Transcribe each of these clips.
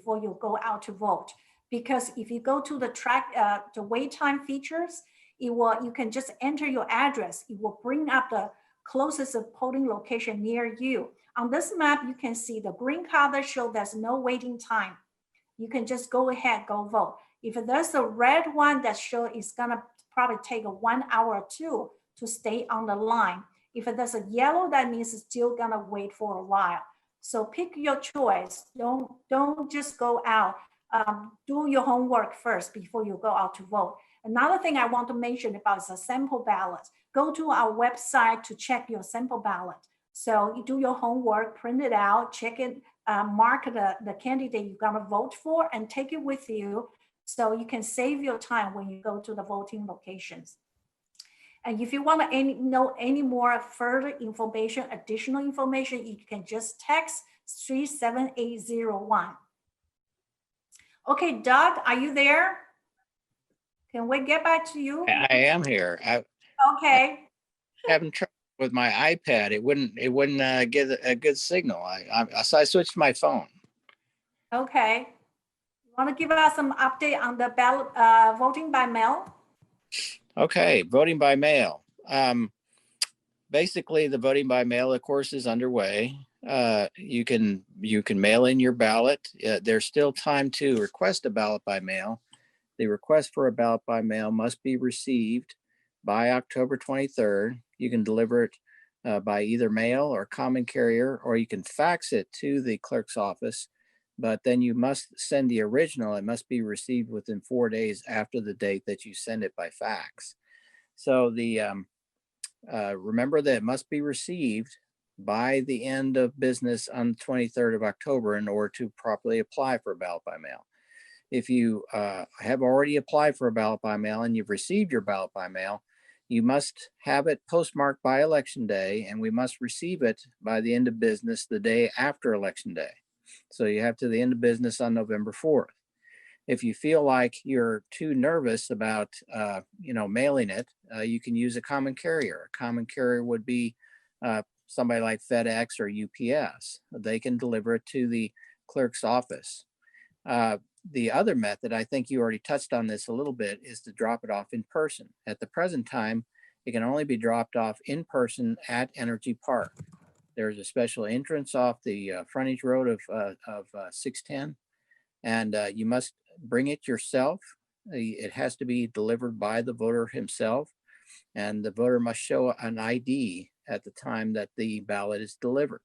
before you go out to vote. Because if you go to the wait time features, you can just enter your address. It will bring up the closest polling location near you. On this map, you can see the green color show there's no waiting time. You can just go ahead, go vote. If there's a red one that show it's gonna probably take 1 hour or 2 to stay on the line. If there's a yellow, that means it's still gonna wait for a while. So pick your choice. Don't just go out. Do your homework first before you go out to vote. Another thing I want to mention about is a sample ballot. Go to our website to check your sample ballot. So you do your homework, print it out, check it, mark the candidate you're gonna vote for, and take it with you so you can save your time when you go to the voting locations. And if you want to know any more further information, additional information, you can just text 37801. Okay, Doug, are you there? Can we get back to you? I am here. Okay. Having trouble with my iPad. It wouldn't get a good signal. So I switched to my phone. Okay. You want to give us some update on the ballot voting by mail? Okay, voting by mail. Basically, the voting by mail, of course, is underway. You can mail in your ballot. There's still time to request a ballot by mail. The request for a ballot by mail must be received by October 23rd. You can deliver it by either mail or common carrier, or you can fax it to the clerk's office, but then you must send the original. It must be received within 4 days after the date that you send it by fax. So remember that it must be received by the end of business on the 23rd of October in order to properly apply for a ballot by mail. If you have already applied for a ballot by mail and you've received your ballot by mail, you must have it postmarked by Election Day, and we must receive it by the end of business the day after Election Day. So you have to the end of business on November 4th. If you feel like you're too nervous about, mailing it, you can use a common carrier. A common carrier would be somebody like FedEx or UPS. They can deliver it to the clerk's office. The other method, I think you already touched on this a little bit, is to drop it off in person. At the present time, it can only be dropped off in person at Energy Park. There's a special entrance off the frontage road of 610, and you must bring it yourself. It has to be delivered by the voter himself, and the voter must show an ID at the time that the ballot is delivered.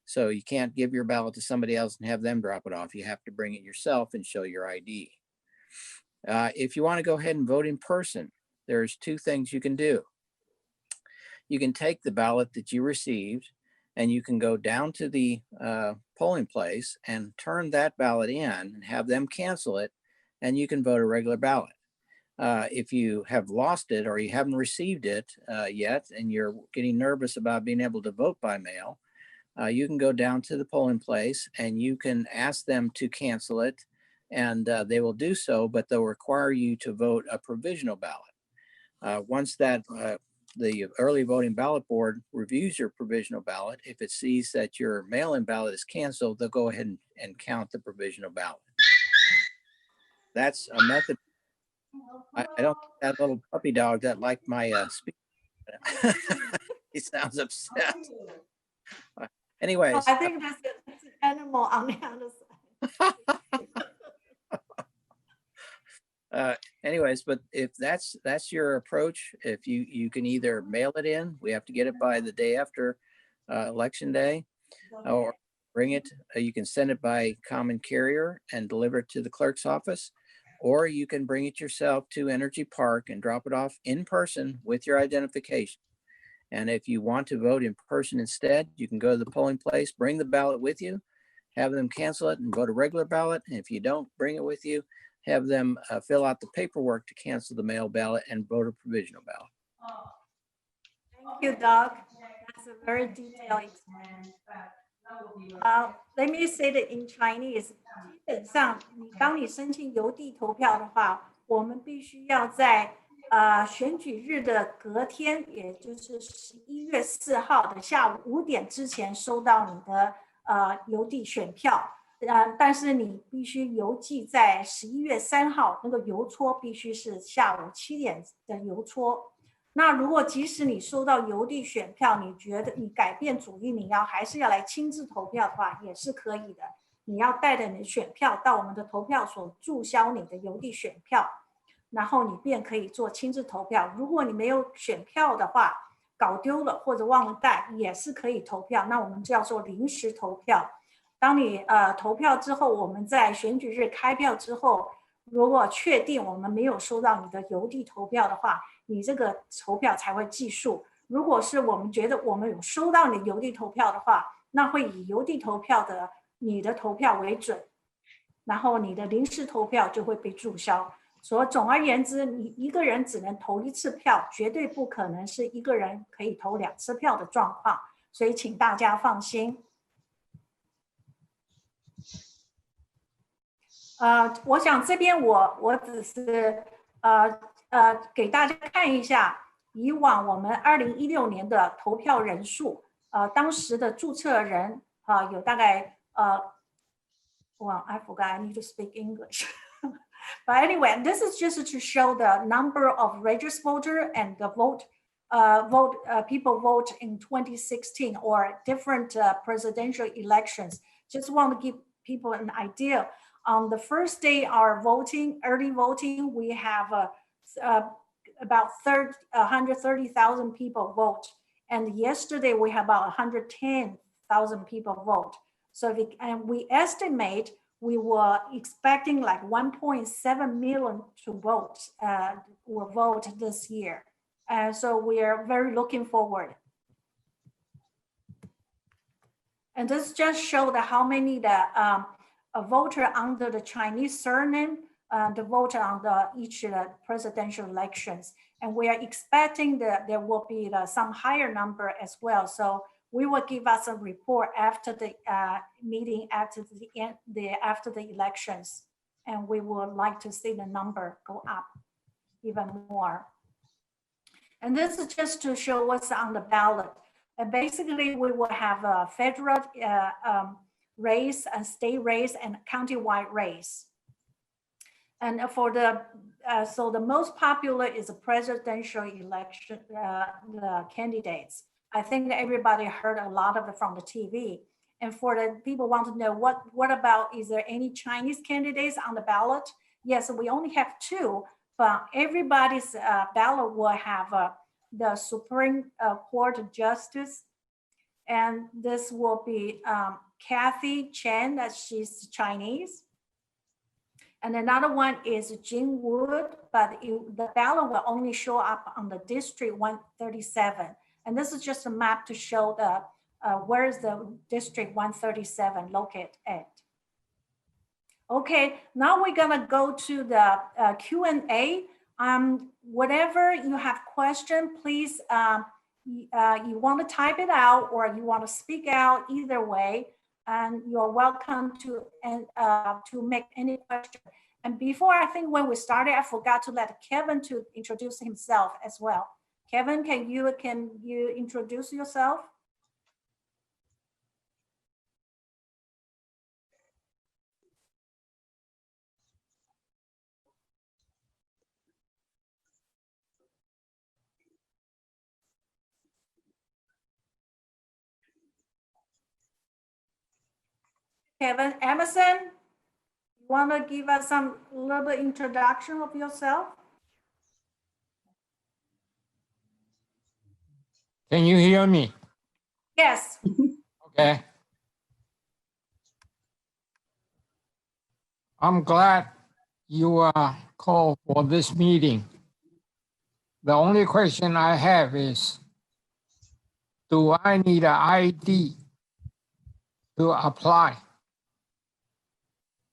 So you can't give your ballot to somebody else and have them drop it off. You have to bring it yourself and show your ID. If you want to go ahead and vote in person, there's 2 things you can do. You can take the ballot that you received and you can go down to the polling place and turn that ballot in and have them cancel it, and you can vote a regular ballot. If you have lost it or you haven't received it yet and you're getting nervous about being able to vote by mail, you can go down to the polling place and you can ask them to cancel it, and they will do so, but they'll require you to vote a provisional ballot. Once that the early voting ballot board reviews your provisional ballot, if it sees that your mail-in ballot is canceled, they'll go ahead and count the provisional ballot. That's a method. I don't think that little puppy dog that liked my speech. He sounds upset. Anyways. I think that's an animal on the other side. Anyways, but if that's your approach, if you can either mail it in, we have to get it by the day after Election Day, or bring it, you can send it by common carrier and deliver it to the clerk's office, or you can bring it yourself to Energy Park and drop it off in person with your identification. And if you want to vote in person instead, you can go to the polling place, bring the ballot with you, have them cancel it and vote a regular ballot. And if you don't bring it with you, have them fill out the paperwork to cancel the mail ballot and vote a provisional ballot. Thank you, Doug. That's a very detailed explanation. Let me say that in Chinese, 基本上当你申请邮递投票的话，我们必须要在选举日的隔天，也就是11月4号的下午5点之前收到你的邮递选票。但是你必须邮寄在11月3号，那个邮戳必须是下午7点的邮戳。那如果即使你收到邮递选票，你觉得你改变主意，你还是要来亲自投票的话，也是可以的。你要带着你的选票到我们的投票所注销你的邮递选票，然后你便可以做亲自投票。如果你没有选票的话，搞丢了或者忘了带，也是可以投票。那我们叫做临时投票。当你投票之后，我们在选举日开票之后，如果确定我们没有收到你的邮递投票的话，你这个投票才会计数。如果是我们觉得我们有收到你邮递投票的话，那会以邮递投票的你的投票为准，然后你的临时投票就会被注销。所以总而言之，你一个人只能投1次票，绝对不可能是一个人可以投2次票的状况。所以请大家放心。我想这边我只是给大家看一下以往我们2016年的投票人数，当时的注册人有大概well, I forgot I need to speak English. But anyway, this is just to show the number of registered voter and the people vote in 2016 or different presidential elections. Just want to give people an idea. On the first day, our early voting, we have about 130,000 people vote. And yesterday, we have about 110,000 people vote. So we estimate we were expecting like 1.7 million to vote, will vote this year. So we are very looking forward. And this just showed how many a voter under the Chinese surname, the voter on each presidential elections. And we are expecting that there will be some higher number as well. So we will give us a report after the meeting, after the elections. And we would like to see the number go up even more. And this is just to show what's on the ballot. And basically, we will have a federal race, a state race, and countywide race. And for so the most popular is the presidential election, the candidates. I think everybody heard a lot of it from the TV. And for the people want to know what about, is there any Chinese candidates on the ballot? Yes, we only have 2, but everybody's ballot will have the Supreme Court Justice. And this will be Kathy Chen, that she's Chinese. And another one is Jing Wood, but the ballot will only show up on the District 137. And this is just a map to show where is the District 137 located at. Okay, now we're gonna go to the Q&A. Whatever you have question, please, you want to type it out or you want to speak out, either way, and you're welcome to make any question. And before, I think when we started, I forgot to let Kevin to introduce himself as well. Kevin, can you introduce yourself? Kevin Emerson, you want to give us a little bit introduction of yourself? Can you hear me? Yes. Okay. I'm glad you called for this meeting. The only question I have is, do I need an ID to apply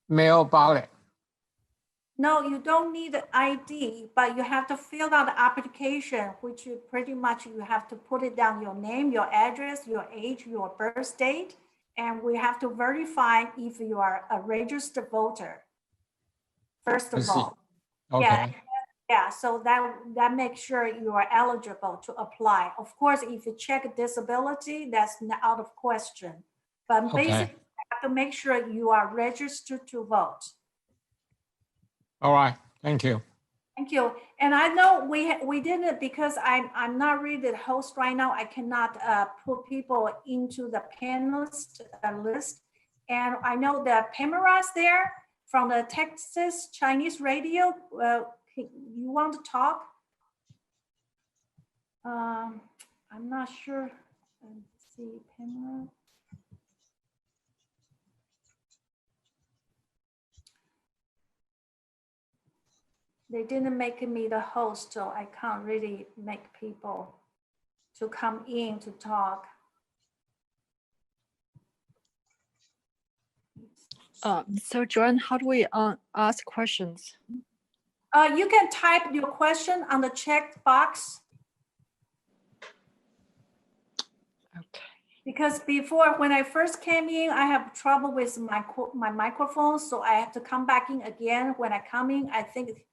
mail ballot? No, you don't need an ID, but you have to fill out the application, which you pretty much you have to put it down your name, your address, your age, your birth date, and we have to verify if you are a registered voter. First of all, Okay. yeah. So that makes sure you are eligible to apply. Of course, if you check disability, that's out of question. But basically, have to make sure you are registered to vote. All right, thank you. Thank you. And I know we didn't, because I'm not really the host right now. I cannot put people into the panelist list. And I know the Pamela's there from the Texas Chinese radio. You want to talk? I'm not sure. Let's see, Pamela. They didn't make me the host, so I can't really make people to come in to talk. So Joanne, how do we ask questions? You can type your question on the check box. Okay. Because before, when I first came in, I have trouble with my microphone, so I have to come back in again. When I come in, I think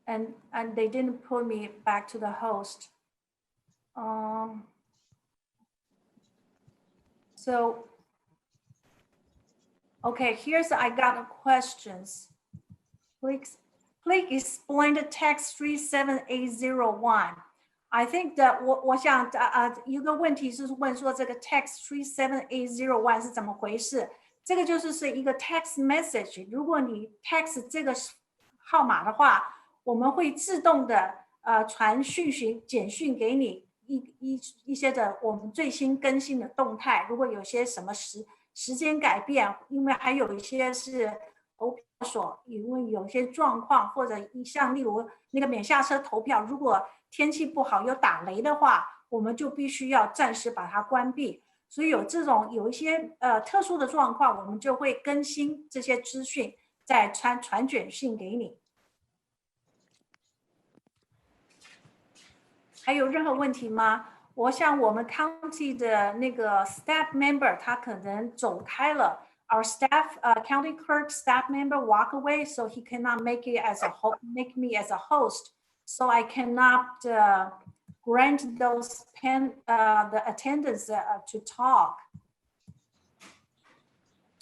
and they didn't put me back to the host. So, okay, I got questions. Please explain the text 37801. I think that 我想一个问题是问说这个 text 37801是怎么回事？这个就是一个 text message。如果你 text 这个号码的话，我们会自动的传简讯给你一些的我们最新更新的动态。如果有些什么时间改变，因为还有一些是投票所因为有些状况，或者像例如那个免下车投票，如果天气不好有打雷的话，我们就必须要暂时把它关闭。所以有一些特殊的状况，我们就会更新这些资讯，再传简讯给你。还有任何问题吗？我想我们 county 的那个 staff member 他可能走开了。Our staff, county clerk staff member walk away, so he cannot make me as a host. So I cannot grant those the attendants to talk.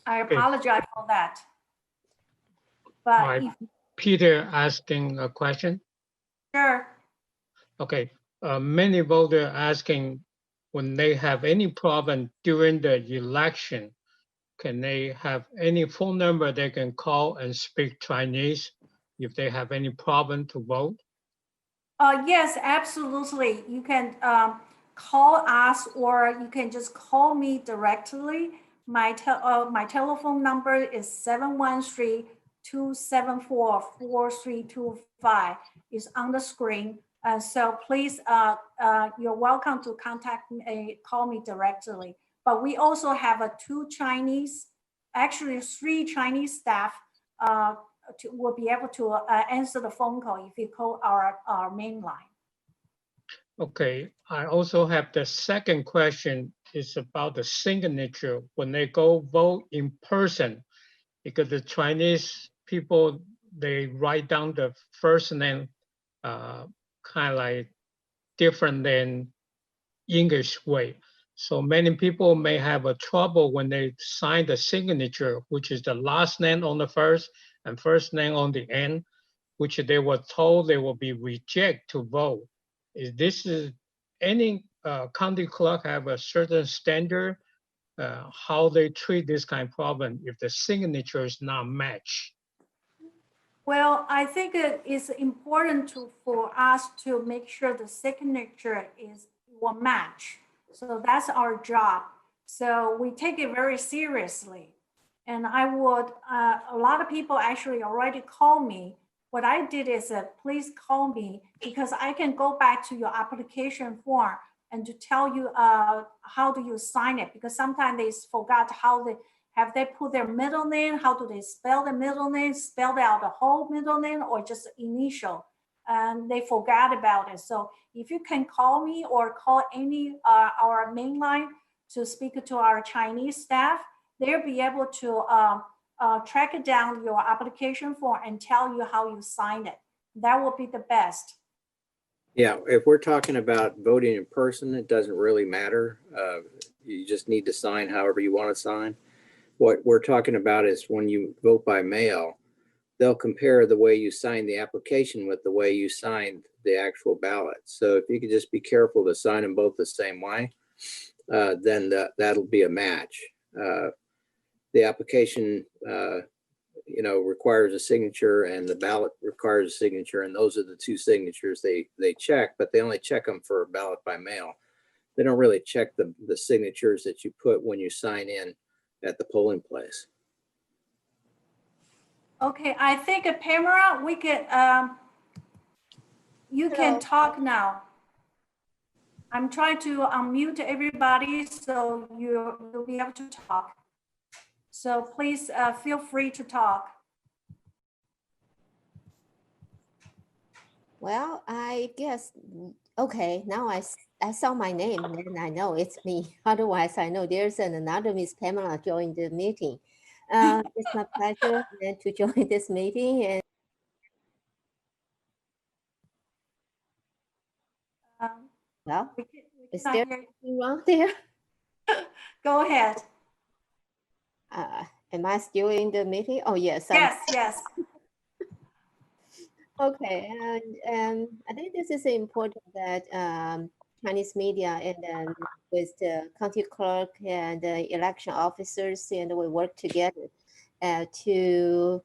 I apologize for that. But Peter asking a question. Sure. Okay. Many voters asking when they have any problem during the election, can they have any phone number they can call and speak Chinese if they have any problem to vote? Yes, absolutely. You can call us, or you can just call me directly. My telephone number is 713-274-4325. It's on the screen. So please, you're welcome to call me directly. But we also have three Chinese staff will be able to answer the phone call if you call our main line. Okay, I also have the second question is about the signature when they go vote in person, because the Chinese people, they write down the first name kind of like different than English way. So many people may have a trouble when they sign the signature, which is the last name on the first and first name on the end, which they were told they will be rejected to vote. Is this any county clerk have a certain standard how they treat this kind of problem if the signature is not matched? Well, I think it is important for us to make sure the signature will match. So that's our job. So we take it very seriously. And I would, a lot of people actually already call me. What I did is please call me, because I can go back to your application form and to tell you how do you sign it, because sometimes they forgot have they put their middle name, how do they spell the middle name, spell out the whole middle name or just initial, and they forgot about it. So if you can call me or call any our main line to speak to our Chinese staff, they'll be able to track down your application form and tell you how you sign it. That will be the best. Yeah, if we're talking about voting in person, it doesn't really matter. You just need to sign however you want to sign. What we're talking about is when you vote by mail, they'll compare the way you sign the application with the way you signed the actual ballot. So if you could just be careful to sign them both the same way, then that'll be a match. The application, requires a signature, and the ballot requires a signature, and those are the two signatures they check, but they only check them for a ballot by mail. They don't really check the signatures that you put when you sign in at the polling place. Okay, I think Pamela, we can, you can talk now. I'm trying to unmute everybody so you'll be able to talk. So please feel free to talk. Well, I guess, okay, now I saw my name and I know it's me. Otherwise, I know there's another Miss Pamela joined the meeting. It's my pleasure to join this meeting. And well, is there anything wrong there? Go ahead. Am I still in the meeting? Oh, yes. Yes. Okay, and I think this is important that Chinese media and with the county clerk and the election officers, and we work together to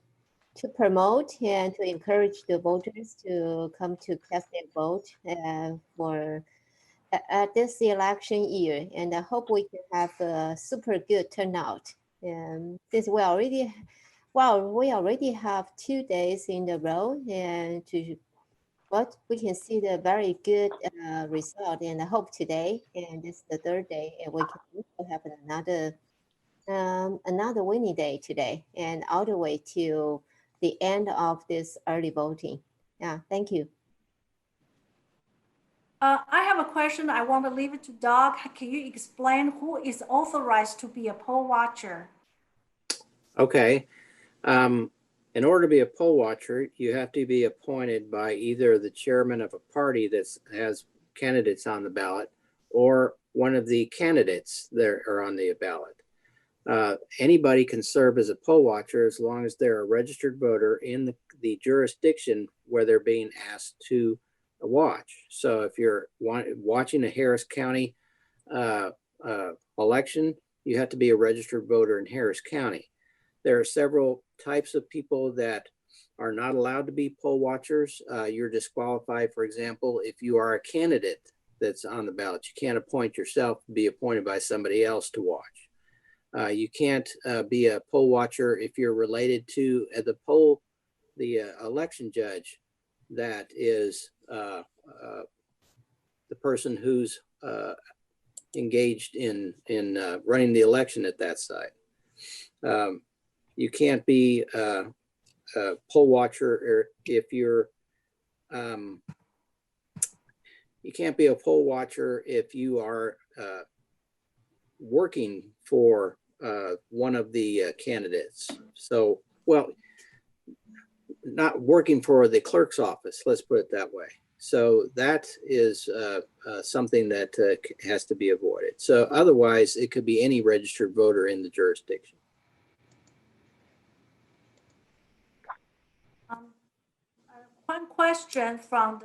promote and to encourage the voters to come to cast their vote for at this election year. And I hope we can have a super good turnout. And since we already have 2 days in a row, and we can see the very good result. And I hope today, and this is the third day, and we can also have another winning day today, and all the way to the end of this early voting. Yeah, thank you. I have a question. I want to leave it to Doug. Can you explain who is authorized to be a poll watcher? Okay. In order to be a poll watcher, you have to be appointed by either the chairman of a party that has candidates on the ballot, or one of the candidates that are on the ballot. Anybody can serve as a poll watcher as long as they're a registered voter in the jurisdiction where they're being asked to watch. So if you're watching a Harris County election, you have to be a registered voter in Harris County. There are several types of people that are not allowed to be poll watchers. You're disqualified, for example, if you are a candidate that's on the ballot. You can't appoint yourself, be appointed by somebody else to watch. You can't be a poll watcher if you're related to the election judge that is the person who's engaged in running the election at that site. You can't be a poll watcher if you're, you can't be a poll watcher if you are working for one of the candidates. So, well, not working for the clerk's office, let's put it that way. So that is something that has to be avoided. So otherwise, it could be any registered voter in the jurisdiction. One question from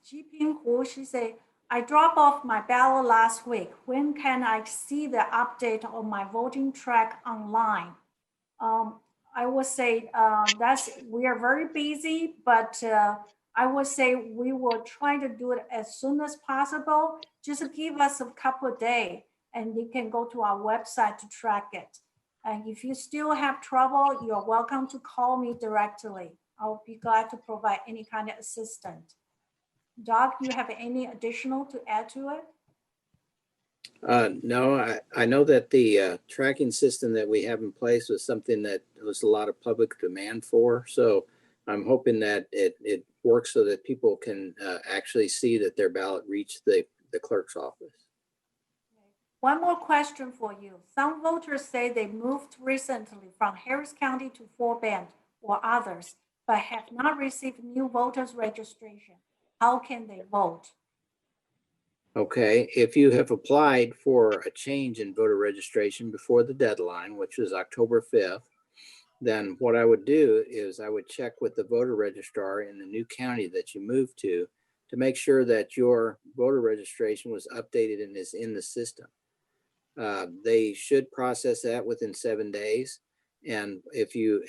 Jiping Hu. She said, I dropped off my ballot last week. When can I see the update on my voting track online? I would say we are very busy, but I would say we will try to do it as soon as possible. Just give us a couple of days and you can go to our website to track it. And if you still have trouble, you're welcome to call me directly. I'll be glad to provide any kind of assistance. Doug, do you have any additional to add to it? No, I know that the tracking system that we have in place was something that there was a lot of public demand for. So I'm hoping that it works so that people can actually see that their ballot reached the clerk's office. One more question for you. Some voters say they moved recently from Harris County to Fort Bend or others, but have not received new voters registration. how can they vote? Okay, if you have applied for a change in voter registration before the deadline, which is October 5th, then what I would do is I would check with the voter registrar in the new county that you moved to make sure that your voter registration was updated and is in the system. They should process that within 7 days. And if you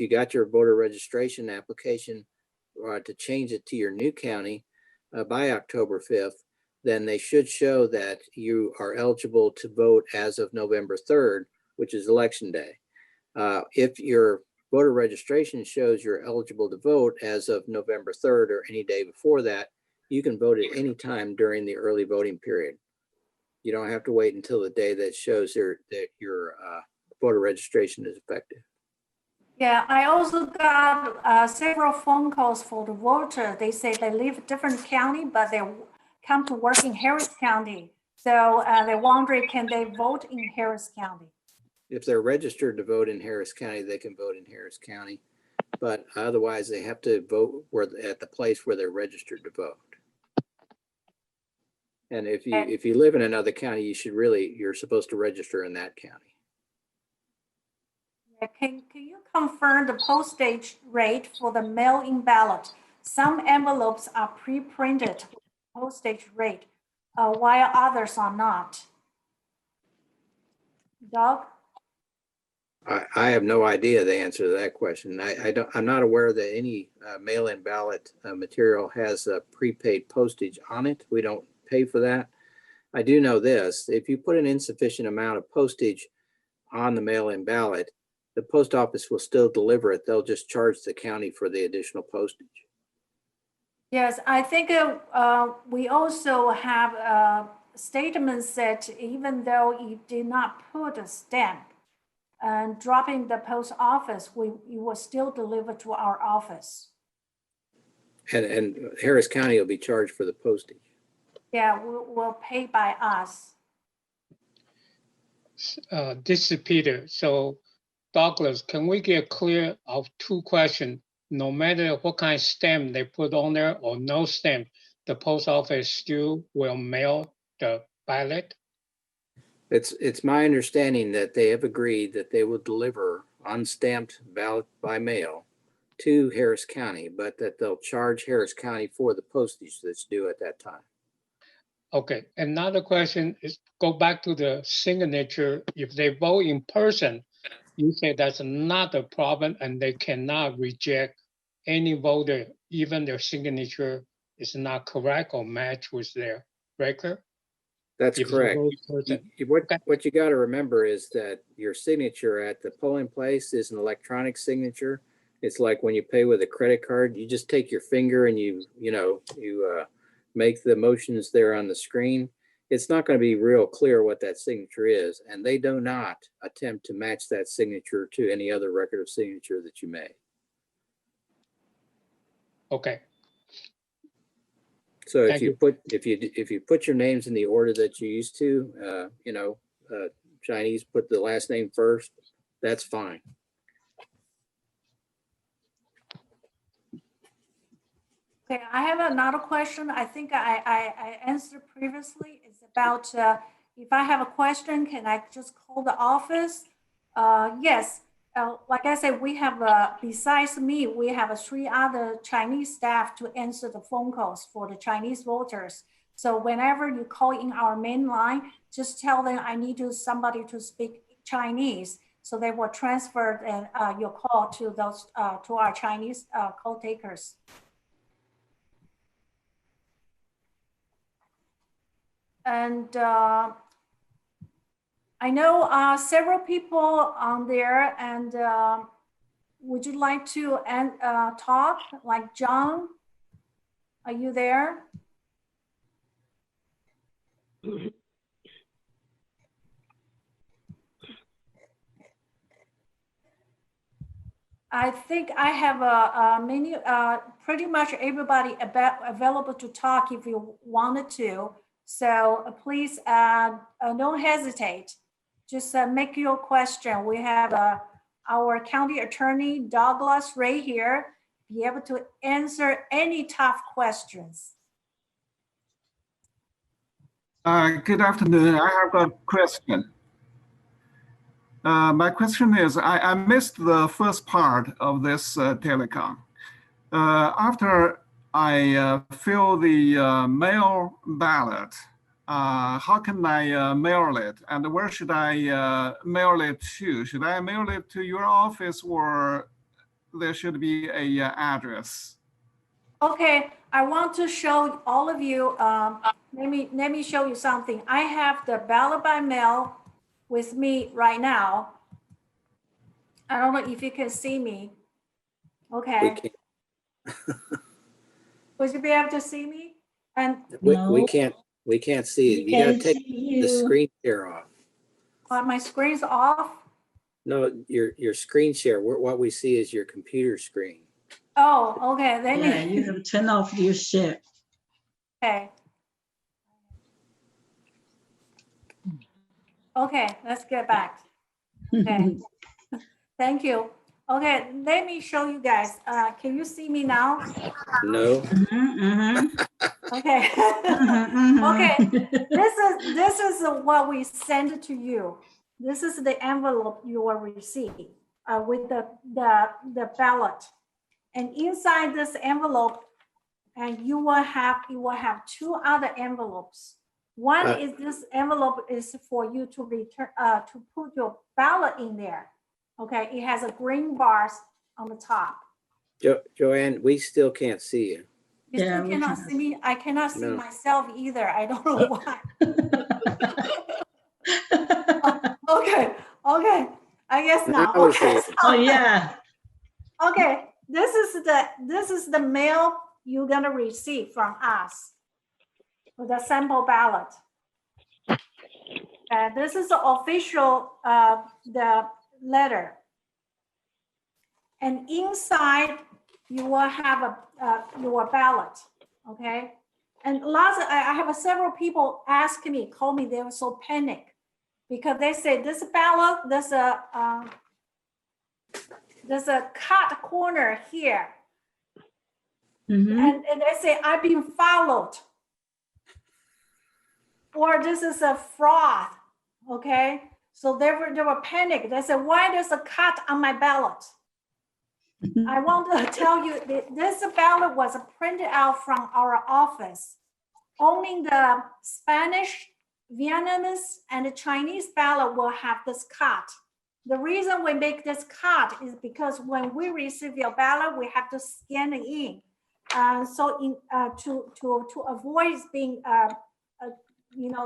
got your voter registration application to change it to your new county by October 5th, then they should show that you are eligible to vote as of November 3rd, which is election day. If your voter registration shows you're eligible to vote as of November 3rd or any day before that, you can vote at any time during the early voting period. You don't have to wait until the day that shows that your voter registration is effective. Yeah, I also got several phone calls for the voter. They say they live in a different county, but they come to work in Harris County. So they're wondering, can they vote in Harris County? If they're registered to vote in Harris County, they can vote in Harris County. But otherwise, they have to vote at the place where they're registered to vote. And if you live in another county, you're supposed to register in that county. Can you confirm the postage rate for the mail-in ballot? Some envelopes are pre-printed with postage rate, while others are not. Doug? I have no idea the answer to that question. I'm not aware that any mail-in ballot material has a prepaid postage on it. We don't pay for that. I do know this: if you put an insufficient amount of postage on the mail-in ballot, the post office will still deliver it. They'll just charge the county for the additional postage. Yes, I think we also have statements that even though you did not put a stamp and dropping the post office, you will still deliver to our office. And Harris County will be charged for the postage. Yeah, we'll pay by us. This is Peter. So Douglas, can we get clear of two questions? No matter what kind of stamp they put on there or no stamp, the post office still will mail the ballot? It's my understanding that they have agreed that they will deliver unstamped ballot by mail to Harris County, but that they'll charge Harris County for the postage that's due at that time. Okay, another question is go back to the signature. If they vote in person, you say that's not a problem and they cannot reject any voter, even their signature is not correct or match with their record? That's correct. What you got to remember is that your signature at the polling place is an electronic signature. It's like when you pay with a credit card, you just take your finger and you make the motions there on the screen. It's not going to be real clear what that signature is, and they do not attempt to match that signature to any other record of signature that you made. Okay. So if you put your names in the order that you used to, Chinese put the last name first, that's fine. Okay, I have another question. I think I answered previously. It's about if I have a question, can I just call the office? Yes. Like I said, we have, besides me, we have 3 other Chinese staff to answer the phone calls for the Chinese voters. So whenever you call in our main line, just tell them I need somebody to speak Chinese. So they will transfer your call to those to our Chinese call takers. And I know several people on there, and would you like to talk? Like John, are you there? I think I have pretty much everybody available to talk if you wanted to. So please don't hesitate. Just make your question. We have our county attorney, Douglas, right here. be able to answer any tough questions. Good afternoon. I have a question. My question is, I missed the first part of this telecom. After I fill the mail ballot, how can I mail it? And where should I mail it to? Should I mail it to your office, or there should be a address? Okay, I want to show all of you, let me show you something. I have the ballot by mail with me right now. I don't know if you can see me. Okay. Would you be able to see me? And We can't see it. You gotta take the screen share off. my screen's off. No, your screen share. What we see is your computer screen. Oh, okay. Let Yeah, me. you have turned off your share. Okay. Okay, let's get back. Okay. Thank you. Okay, let me show you guys. Can you see me now? No. Okay. Okay. This is what we send to you. This is the envelope you will receive with the ballot. And inside this envelope, and you will have two other envelopes. One is this envelope is for you to return to put your ballot in there. Okay, it has a green bars on the top. Joanne, we still can't see you. You Yeah, still we cannot cannot see me. I cannot see No. myself either. I don't know why. Okay. I guess now. Now we see Okay. you. Oh, yeah. Okay, this is the mail you're gonna receive from us with a sample ballot. And this is the official the letter. And inside you will have your ballot, okay? And I have several people ask me, call me, they were so panicked because they say this ballot, there's a cut corner here. And they say, I've been followed. Or this is a fraud, okay? So they were panicked. They said, why there's a cut on my ballot? I want to tell you that this ballot was printed out from our office. Only the Spanish, Vietnamese, and the Chinese ballot will have this cut. The reason we make this cut is because when we receive your ballot, we have to scan it in. To avoid being,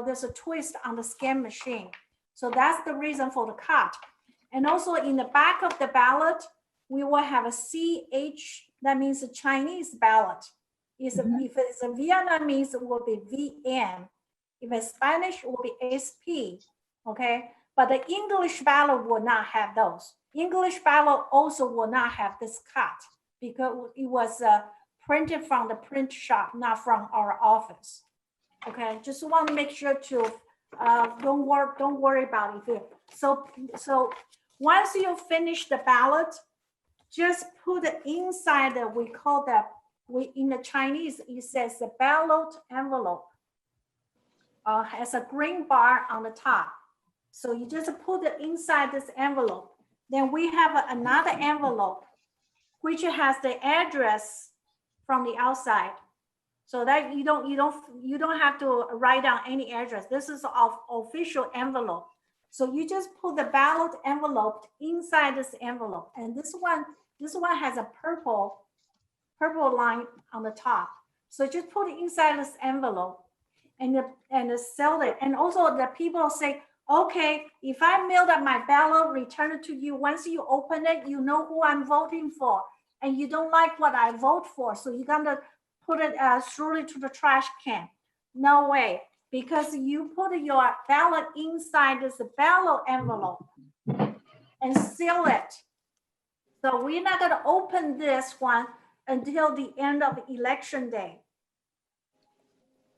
there's a twist on the scan machine. So that's the reason for the cut. And also in the back of the ballot, we will have a CH, that means a Chinese ballot. If it's a Vietnamese, it will be VN. If it's Spanish, it will be SP, okay? But the English ballot will not have those. English ballot also will not have this cut because it was printed from the print shop, not from our office. Okay, just want to make sure to don't worry about it. So once you finish the ballot, just put it inside that we call that in the Chinese it says the ballot envelope. Has a green bar on the top. So you just put it inside this envelope. Then we have another envelope which has the address from the outside. So that you don't have to write down any address. This is an official envelope. So you just put the ballot envelope inside this envelope. And this one has a purple line on the top. So just put it inside this envelope and sell it. And also the people say, okay, if I mailed up my ballot, return it to you. Once you open it, you know who I'm voting for. And you don't like what I vote for. So you're gonna put it throw it to the trash can. No way, because you put your ballot inside this ballot envelope and seal it. So we're not gonna open this one until the end of election day.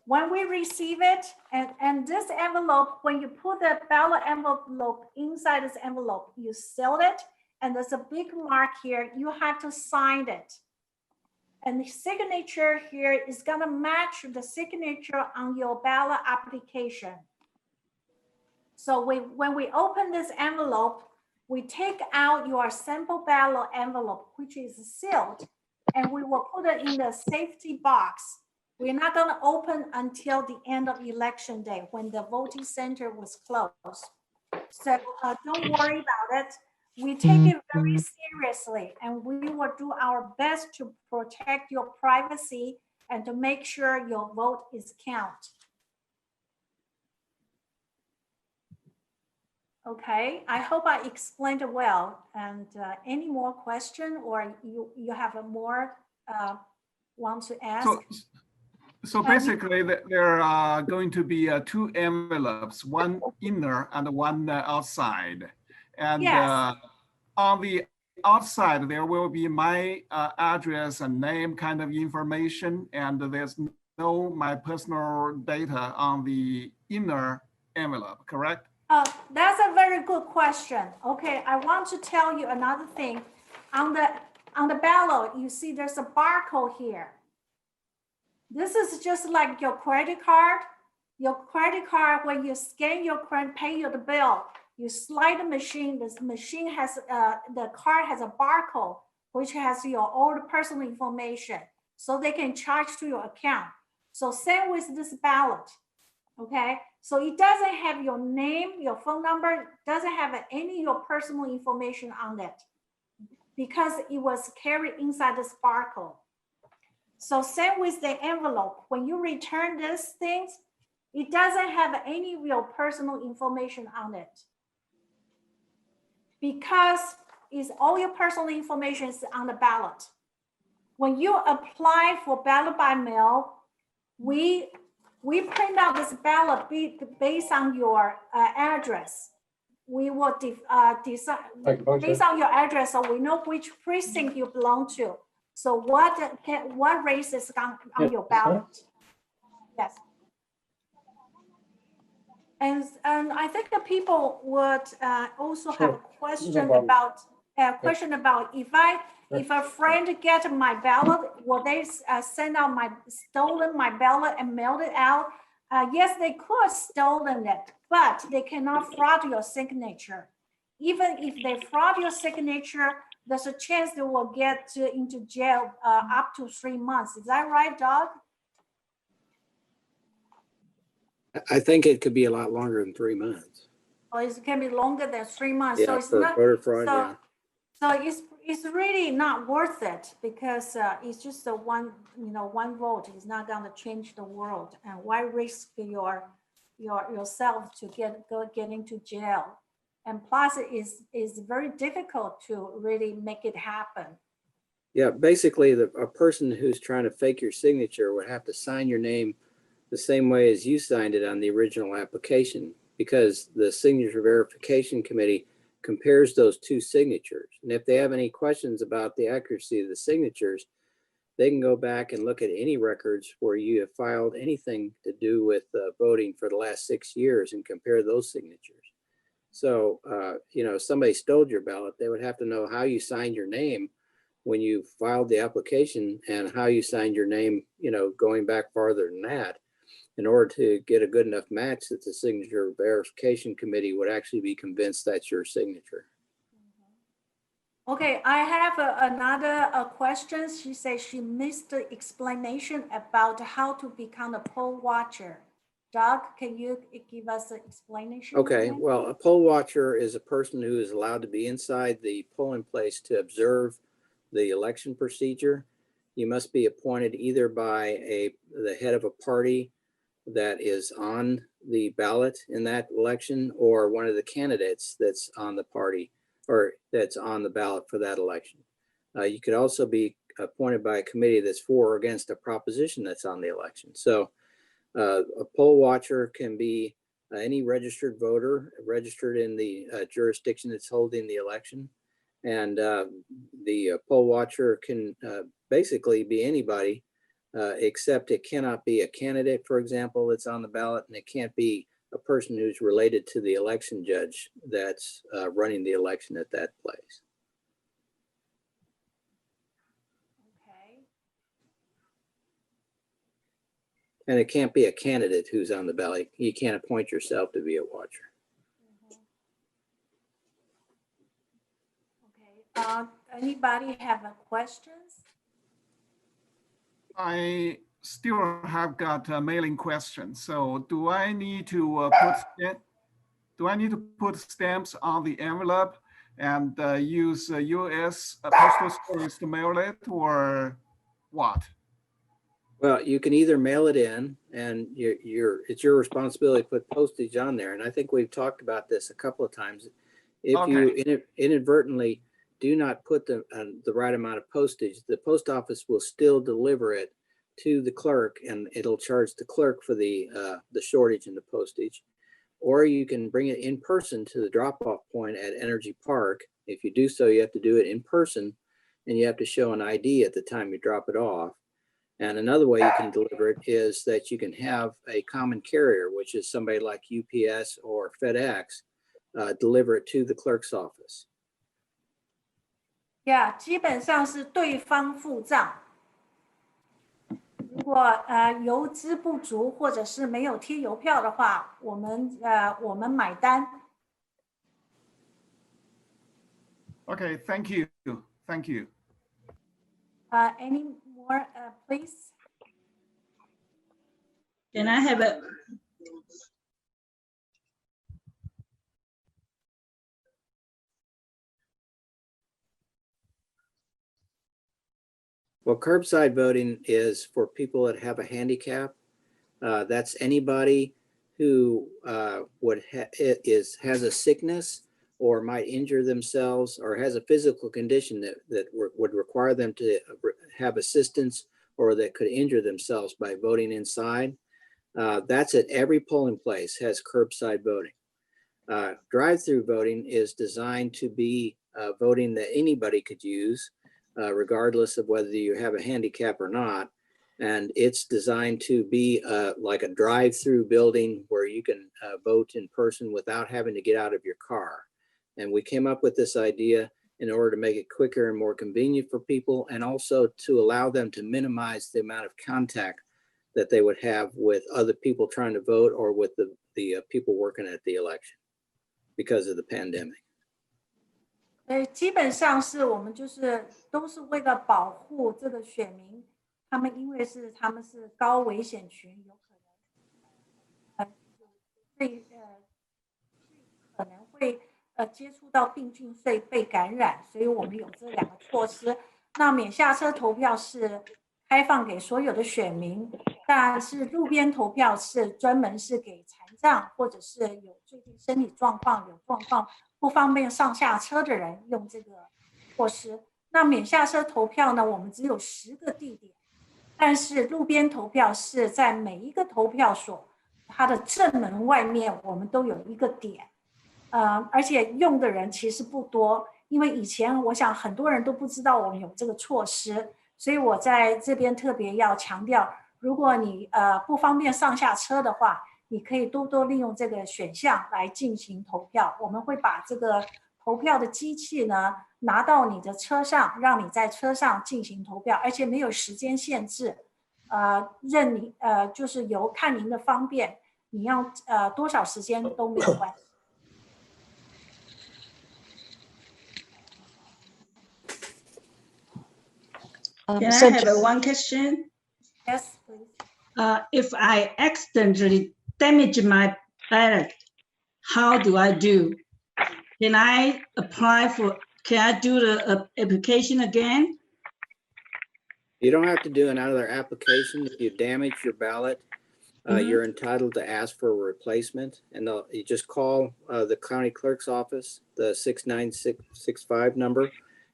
When we receive it, and this envelope, when you put the ballot envelope inside this envelope, you seal it, and there's a big mark here, you have to sign it. And the signature here is gonna match the signature on your ballot application. So when we open this envelope, we take out your sample ballot envelope, which is sealed, and we will put it in the safety box. We're not gonna open until the end of election day when the voting center was closed. So don't worry about it. We take it very seriously, and we will do our best to protect your privacy and to make sure your vote is counted. Okay, I hope I explained it well. And any more question, or you have a more want to ask? So basically, there are going to be two envelopes, one inner and one outside. And Yes. On the outside, there will be my address and name kind of information, and there's no my personal data on the inner envelope, correct? That's a very good question. Okay, I want to tell you another thing. On the ballot, you see there's a barcode here. This is just like your credit card. Your credit card, when you scan your credit, pay your bill, you slide the machine. This machine has the card has a barcode which has your all the personal information, so they can charge to your account. So same with this ballot. Okay, so it doesn't have your name, your phone number, doesn't have any of your personal information on it because it was carried inside this barcode. So same with the envelope. When you return these things, it doesn't have any of your personal information on it because it's all your personal information is on the ballot. When you apply for ballot by mail, we print out this ballot based on your address. We will decide based on your address, so we know which precinct you belong to. So what race is on your ballot? Yes. And I think the people would also have a question about if a friend get my ballot, will they send out stolen my ballot and mail it out? Yes, they could stolen it, but they cannot fraud your signature. Even if they fraud your signature, there's a chance they will get into jail up to 3 months. Is that right, Doug? I think it could be a lot longer than 3 months. Or it can be longer than 3 months. Yeah, So it's for not voter fraud, so it's really not worth it because it's just a one vote. It's not going to change the world, and why risk yourself to get into jail? And plus, it is very difficult to really make it happen. Yeah, basically, a person who's trying to fake your signature would have to sign your name the same way as you signed it on the original application, because the Signature Verification Committee compares those two signatures. And if they have any questions about the accuracy of the signatures, they can go back and look at any records where you have filed anything to do with voting for the last 6 years and compare those signatures. So, if somebody stole your ballot, they would have to know how you signed your name when you filed the application and how you signed your name, going back farther than that, in order to get a good enough match that the Signature Verification Committee would actually be convinced that's your signature. Okay, I have another question. She says she missed the explanation about how to become a poll watcher. Doug, can you give us an explanation? Okay, well, a poll watcher is a person who is allowed to be inside the polling place to observe the election procedure. You must be appointed either by the head of a party that is on the ballot in that election, or one of the candidates that's on the party or that's on the ballot for that election. You could also be appointed by a committee that's for or against a proposition that's on the election. So a poll watcher can be any registered voter registered in the jurisdiction that's holding the election. And the poll watcher can basically be anybody, except it cannot be a candidate, for example, that's on the ballot, and it can't be a person who's related to the election judge that's running the election at that place. Okay. And it can't be a candidate who's on the ballot. You can't appoint yourself to be a watcher. Okay. Anybody have questions? I still have got a mailing question. So do I need to put stamps on the envelope and use U.S. Postal Service to mail it, or what? Well, you can either mail it in, and it's your responsibility to put postage on there. And I think we've talked about this a couple of times. If you inadvertently do not put the right amount of postage, the post office will still deliver it to the clerk, and it'll charge the clerk for the shortage in the postage. Or you can bring it in person to the drop-off point at Energy Park. If you do so, you have to do it in person, and you have to show an ID at the time you drop it off. And another way you can deliver it is that you can have a common carrier, which is somebody like UPS or FedEx, deliver it to the clerk's office. Yeah, 基本上是对方付账。如果邮资不足或者是没有贴邮票的话，我们买单。Okay, thank you. Thank you. Any more, please? Can I have a? Well, curbside voting is for people that have a handicap. That's anybody who has a sickness or might injure themselves or has a physical condition that would require them to have assistance or that could injure themselves by voting inside. That's at every polling place has curbside voting. Drive-through voting is designed to be voting that anybody could use, regardless of whether you have a handicap or not. And it's designed to be like a drive-through building where you can vote in person without having to get out of your car. And we came up with this idea in order to make it quicker and more convenient for people, and also to allow them to minimize the amount of contact that they would have with other people trying to vote or with the people working at the election because of the pandemic. 基本上是我们都是为了保护这个选民，他们因为他们是高危险群，有可能会接触到病菌所以被感染，所以我们有这两个措施。那免下车投票是开放给所有的选民，但是路边投票是专门是给残障或者是有最近身体状况不方便上下车的人用这个措施。那免下车投票呢，我们只有10个地点，但是路边投票是在每一个投票所它的正门外面我们都有一个点。而且用的人其实不多，因为以前我想很多人都不知道我们有这个措施，所以我在这边特别要强调，如果你不方便上下车的话，你可以多多利用这个选项来进行投票。我们会把这个投票的机器呢拿到你的车上，让你在车上进行投票，而且没有时间限制，任你就是看您的方便，你要多少时间都没有关系。Can I have one question? Yes, please. If I accidentally damage my ballot, how do I do? Can I do the application again? You don't have to do another application. If you damage your ballot, you're entitled to ask for a replacement, and you just call the county clerk's office, the 69665 number.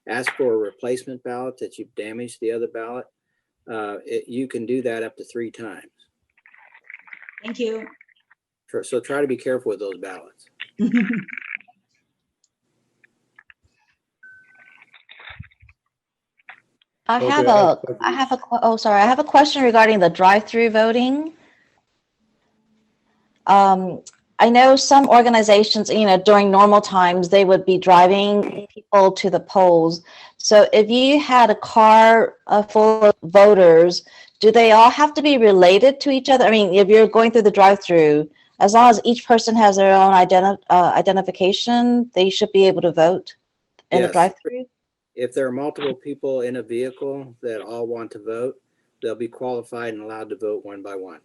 Ask for a replacement ballot that you've damaged the other ballot. You can do that up to 3 times. Thank you. So try to be careful with those ballots. I have a question regarding the drive-through voting. I know some organizations, during normal times, they would be driving people to the polls. So if you had a car full of voters, do they all have to be related to each other? I mean, if you're going through the drive-through, as long as each person has their own identification, they should be able to vote in the Yes. drive-through? If there are multiple people in a vehicle that all want to vote, they'll be qualified and allowed to vote one by one.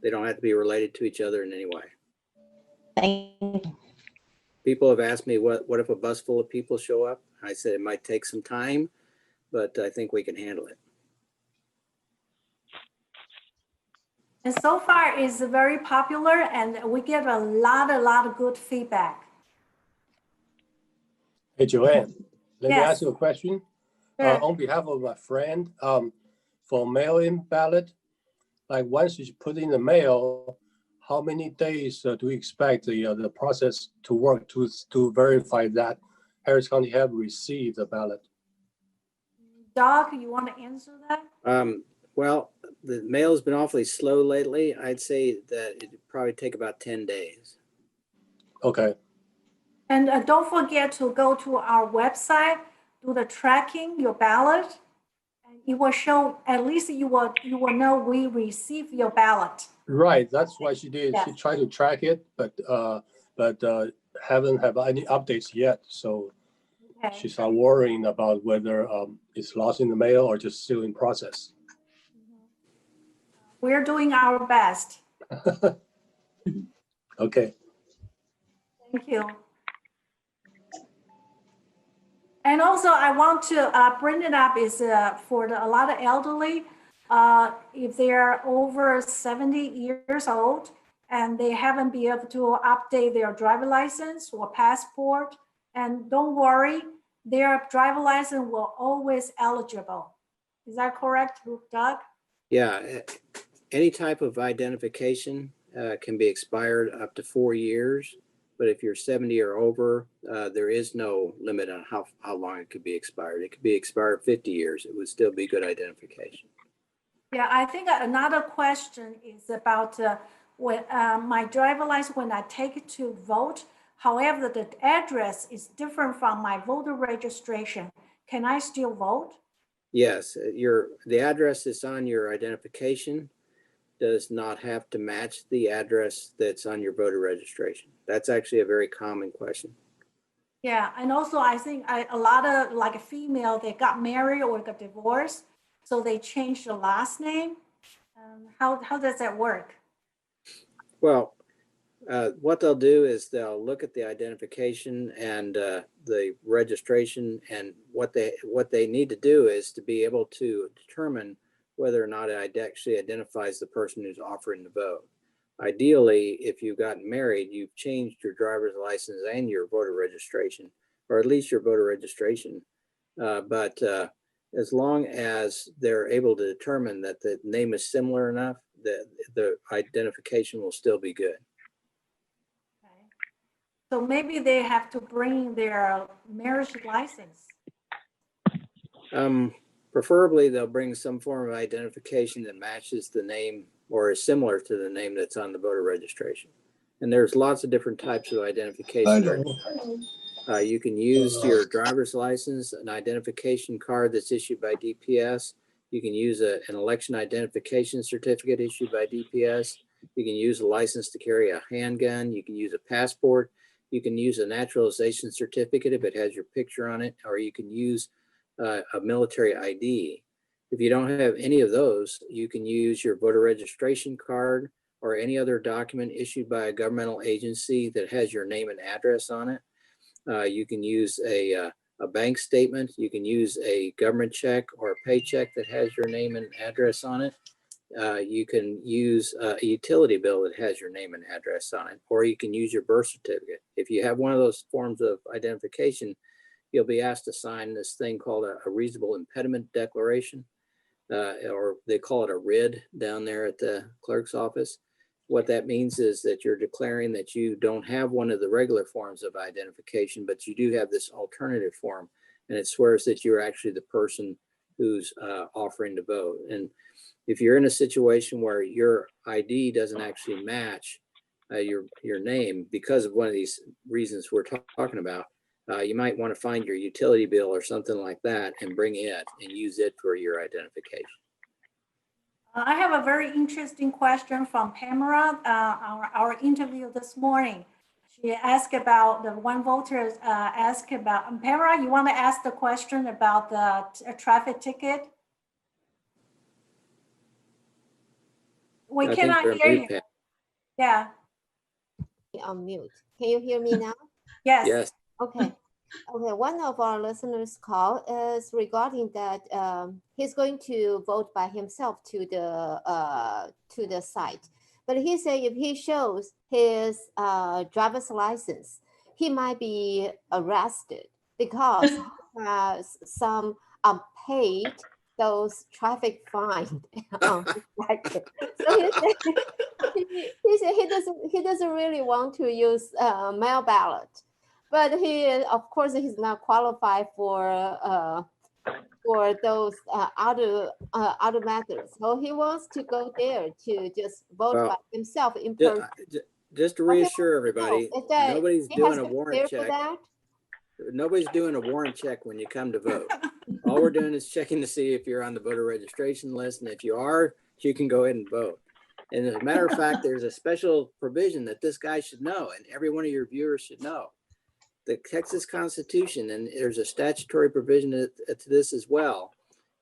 They don't have to be related to each other in any way. Thank you. People have asked me, what if a bus full of people show up? I said it might take some time, but I think we can handle it. And so far it's very popular and we get a lot of good feedback. Hey, Joanne, let me Yes. ask you a question. Sure. On behalf of my friend, for mail-in ballot, like once it's put in the mail, how many days do we expect the process to work to verify that Harris County have received the ballot? Doug, you want to answer that? Well, the mail has been awfully slow lately. I'd say that it'd probably take about 10 days. Okay. And don't forget to go to our website, do the tracking your ballot, and it will show, at least you will know we received your ballot. Right, that's what she did. Yes. She tried to track it, but haven't have any updates yet. So Okay. she's not worrying about whether it's lost in the mail or just still in process. We're doing our best. Okay. Thank you. And also, I want to bring it up is for a lot of elderly, if they're over 70 years old and they haven't been able to update their driver license or passport, and don't worry, their driver license will always eligible. Is that correct, Doug? Yeah, any type of identification can be expired up to 4 years. But if you're 70 or over, there is no limit on how long it could be expired. It could be expired 50 years. It would still be good identification. Yeah, I think another question is about when my driver license, when I take it to vote, however, the address is different from my voter registration. Can I still vote? Yes, the address that's on your identification does not have to match the address that's on your voter registration. That's actually a very common question. Yeah, and also I think a lot of like a female, they got married or got divorced, so they changed the last name. How does that work? Well, what they'll do is they'll look at the identification and the registration, and what they need to do is to be able to determine whether or not it actually identifies the person who's offering to vote. Ideally, if you've gotten married, you've changed your driver's license and your voter registration, or at least your voter registration. But as long as they're able to determine that the name is similar enough, that the identification will still be good. Okay. So maybe they have to bring their marriage license. Preferably, they'll bring some form of identification that matches the name or is similar to the name that's on the voter registration. And there's lots of different types of identification. You can use your driver's license, an identification card that's issued by DPS. You can use an election identification certificate issued by DPS. You can use a license to carry a handgun. You can use a passport. You can use a naturalization certificate if it has your picture on it, or you can use a military ID. If you don't have any of those, you can use your voter registration card or any other document issued by a governmental agency that has your name and address on it. You can use a bank statement. You can use a government check or a paycheck that has your name and address on it. You can use a utility bill that has your name and address on it, or you can use your birth certificate. If you have one of those forms of identification, you'll be asked to sign this thing called a reasonable impediment declaration, or they call it a RID down there at the clerk's office. What that means is that you're declaring that you don't have one of the regular forms of identification, but you do have this alternative form, and it swears that you're actually the person who's offering to vote. And if you're in a situation where your ID doesn't actually match your name because of one of these reasons we're talking about, you might want to find your utility bill or something like that and bring it and use it for your identification. I have a very interesting question from Pamela, our interview this morning. She asked about the one voter asked about, Pamela, you want to ask the question about the traffic ticket? We cannot hear you. Pat. Yeah. On mute. Can you hear me now? Yes. Yes. Okay. Okay. One of our listeners' call is regarding that he's going to vote by himself to the site, but he said if he shows his driver's license, he might be arrested because he has some unpaid those traffic fine on his record. So he said he doesn't really want to use mail ballot, but of course he's not qualified for those other methods. So he wants to go there to just vote by himself in person. Just to reassure everybody, nobody's doing a warrant check. That? Nobody's doing a warrant check when you come to vote. All we're doing is checking to see if you're on the voter registration list. And if you are, you can go ahead and vote. And as a matter of fact, there's a special provision that this guy should know, and every one of your viewers should know. The Texas Constitution, and there's a statutory provision to this as well,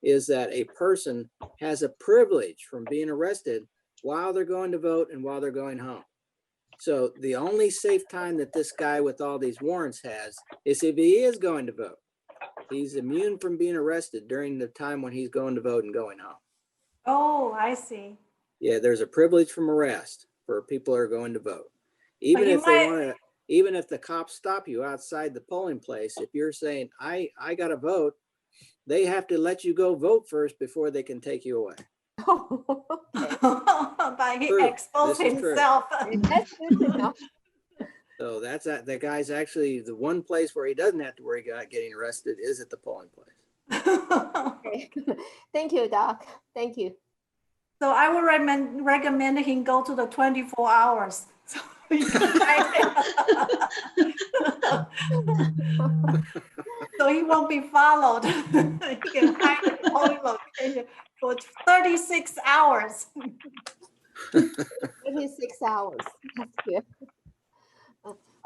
is that a person has a privilege from being arrested while they're going to vote and while they're going home. So the only safe time that this guy with all these warrants has is if he is going to vote. He's immune from being arrested during the time when he's going to vote and going home. Oh, I see. Yeah, there's a privilege from arrest for people who are going to vote. Even if they want to, even if the cops stop you outside the polling place, if you're saying, I got to vote, they have to let you go vote first before they can take you away. By he exposed himself. That's good to know. So that's the guy's actually the one place where he doesn't have to worry about getting arrested is at the polling place. Okay. Thank you, Doc. Thank you. So I would recommend him go to the 24 hours. So he so he won't be followed. He can hide the polling location for 36 hours. 36 hours. That's good.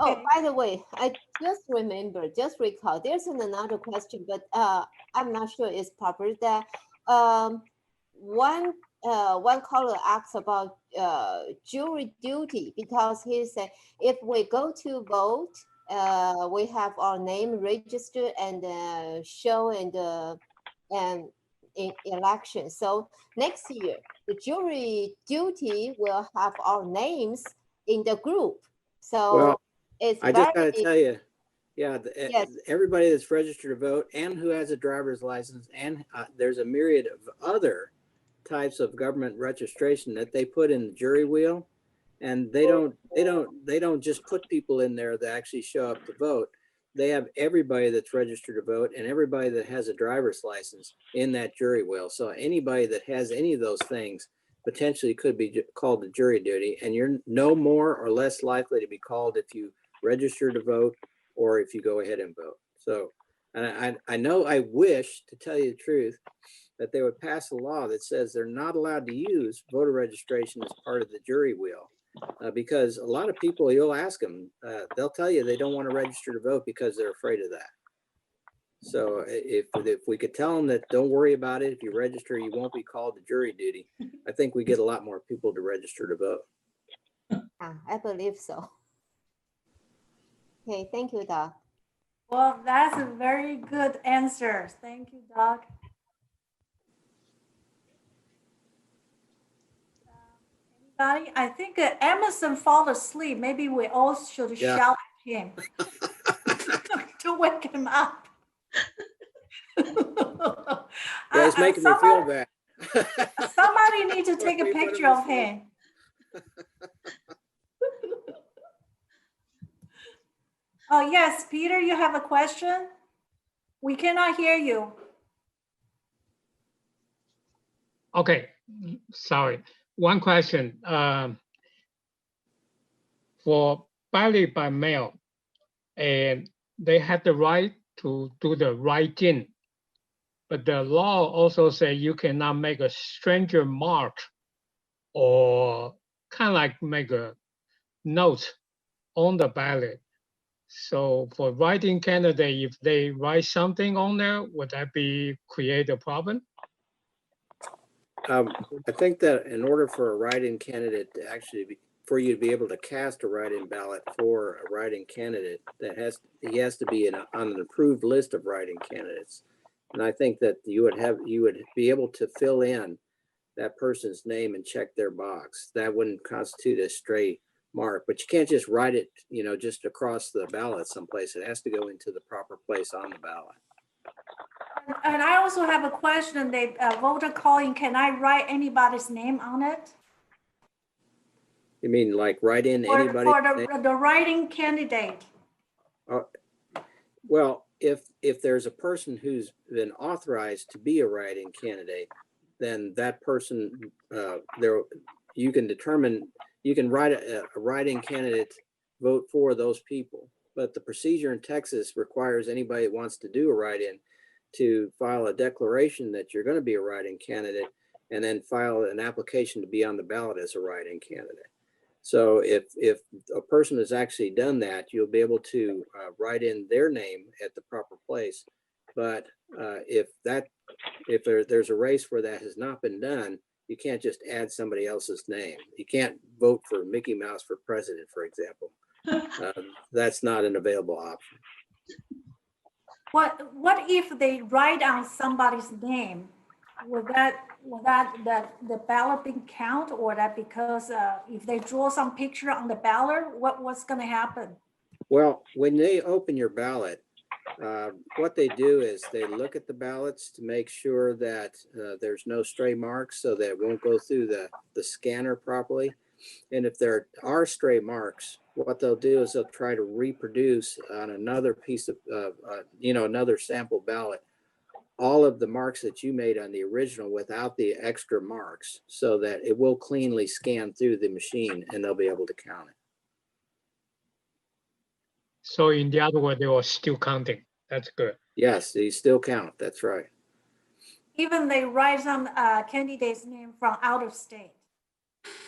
Oh, by the way, I just recall, there's another question, but I'm not sure it's proper that one caller asks about jury duty, because he said if we go to vote, we have our name registered and show and in election. So next year, the jury duty will have our names in the group. So well, it's I just got to tell you, yeah, yes. Everybody that's registered to vote and who has a driver's license, and there's a myriad of other types of government registration that they put in the jury wheel, and they don't just put people in there that actually show up to vote. They have everybody that's registered to vote and everybody that has a driver's license in that jury wheel. So anybody that has any of those things potentially could be called to jury duty, and you're no more or less likely to be called if you register to vote or if you go ahead and vote. So, and I know, I wish, to tell you the truth, that they would pass a law that says they're not allowed to use voter registration as part of the jury wheel, because a lot of people, you'll ask them, they'll tell you they don't want to register to vote because they're afraid of that. So if we could tell them that don't worry about it, if you register, you won't be called to jury duty, I think we get a lot more people to register to vote. I believe so. Okay, thank you, Doc. Well, that's a very good answer. Thank you, Doc. Anybody? I think Emerson fall asleep. Maybe we all should shout at him to wake him up. Yeah, it's making me feel bad. Somebody needs to take a picture of him. Oh, yes, Peter, you have a question? We cannot hear you. Okay, sorry. One question. For ballot by mail, and they have the right to do the write-in but the law also say you cannot make a stranger mark or kind of like make a note on the ballot. So for writing candidate, if they write something on there, would that create a problem? I think that in order for a write-in candidate to for you to be able to cast a write-in ballot for a write-in candidate, he has to be on an approved list of write-in candidates. And I think that you would be able to fill in that person's name and check their box. That wouldn't constitute a stray mark, but you can't just write it, just across the ballot someplace. It has to go into the proper place on the ballot. And I also have a question. The voter calling, can I write anybody's name on it? You mean like write in anybody? For the writing candidate. Well, if there's a person who's been authorized to be a write-in candidate, then that person, you can write a write-in candidate vote for those people. But the procedure in Texas requires anybody that wants to do a write-in to file a declaration that you're going to be a write-in candidate and then file an application to be on the ballot as a write-in candidate. So if a person has actually done that, you'll be able to write in their name at the proper place. But if there's a race where that has not been done, you can't just add somebody else's name. You can't vote for Mickey Mouse for president, for example. That's not an available option. What if they write down somebody's name? Will the ballot be count, or that because if they draw some picture on the ballot, what's going to happen? Well, when they open your ballot, what they do is they look at the ballots to make sure that there's no stray marks, so that it won't go through the scanner properly. And if there are stray marks, what they'll do is they'll try to reproduce on another piece of, another sample ballot, all of the marks that you made on the original without the extra marks, so that it will cleanly scan through the machine and they'll be able to count it. So in the other word, they were still counting. That's good. Yes, they still count. That's right. Even they write some candidate's name from out of state.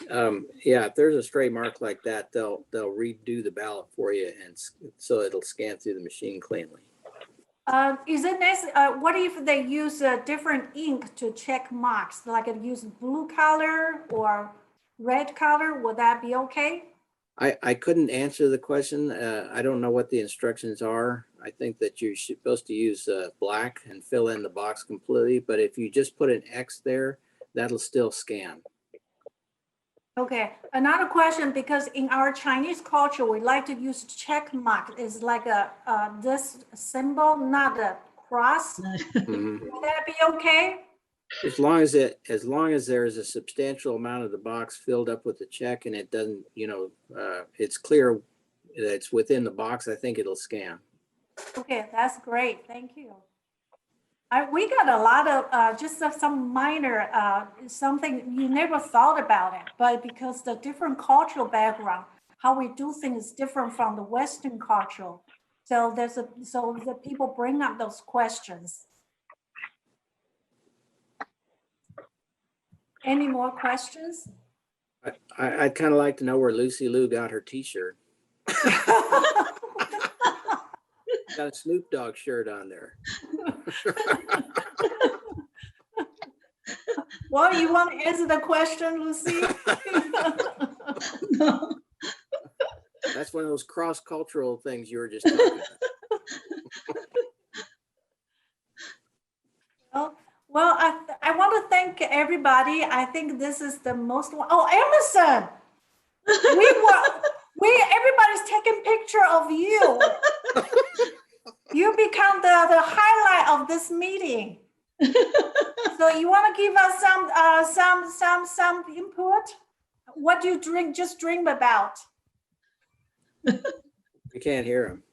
Yeah, if there's a stray mark like that, they'll redo the ballot for you, and so it'll scan through the machine cleanly. Is it necessary? What if they use a different ink to check marks, like use blue color or red color? Would that be okay? I couldn't answer the question. I don't know what the instructions are. I think that you're supposed to use black and fill in the box completely, but if you just put an X there, that'll still scan. Okay, another question, because in our Chinese culture, we like to use check mark. It's like this symbol, not a cross. Mm-hmm. Would that be okay? As long as there is a substantial amount of the box filled up with the check and it doesn't, it's clear that it's within the box, I think it'll scan. Okay, that's great. Thank you. We got a lot of just some minor something you never thought about it, but because the different cultural background, how we do things is different from the Western culture. So so the people bring up those questions. Any more questions? I'd kind of like to know where Lucy Liu got her T-shirt. Got a Snoop Dogg shirt on there. Well, you want to answer the question, Lucy? No. That's one of those cross-cultural things you were just talking about. Well, I want to thank everybody. I think this is the most. Oh, Emerson, everybody's taking picture of you. You become the highlight of this meeting. So you want to give us some input? What do you dream about? We can't hear him.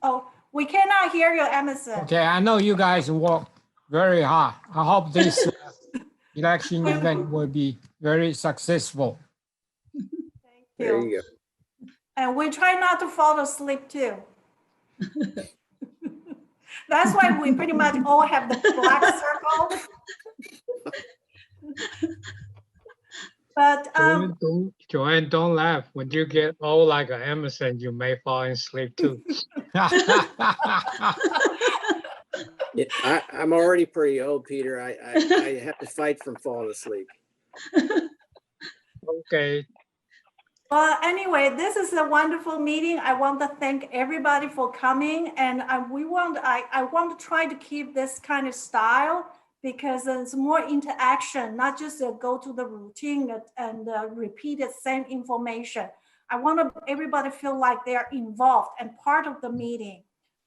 Oh, we cannot hear you, Emerson. Okay, I know you guys work very hard. I hope this election event will be very successful. Thank you. There you go. And we try not to fall asleep too. That's why we pretty much all have the black circle. But Joanne, don't laugh. When you get old like Emerson, you may fall asleep too. Yeah, I'm already pretty old, Peter. I have to fight from falling asleep. Okay. well, anyway, this is a wonderful meeting. I want to thank everybody for coming, and I want to try to keep this kind of style because there's more interaction, not just go to the routine and repeat the same information. I want everybody to feel like they're involved and part of the meeting.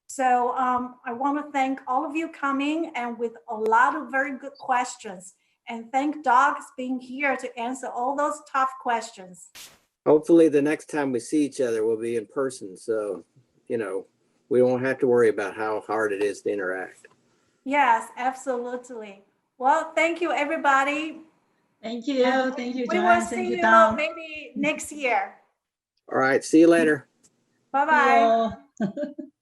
So I want to thank all of you coming and with a lot of very good questions. And thank Doug for being here to answer all those tough questions. Hopefully the next time we see each other, we'll be in person. So, you know, we won't have to worry about how hard it is to interact. Yes, absolutely. Well, thank you, everybody. Thank you. Thank you, We will Joanne. see Thank you, you Tom. maybe next year. All right. See you later. Bye-bye. See you all.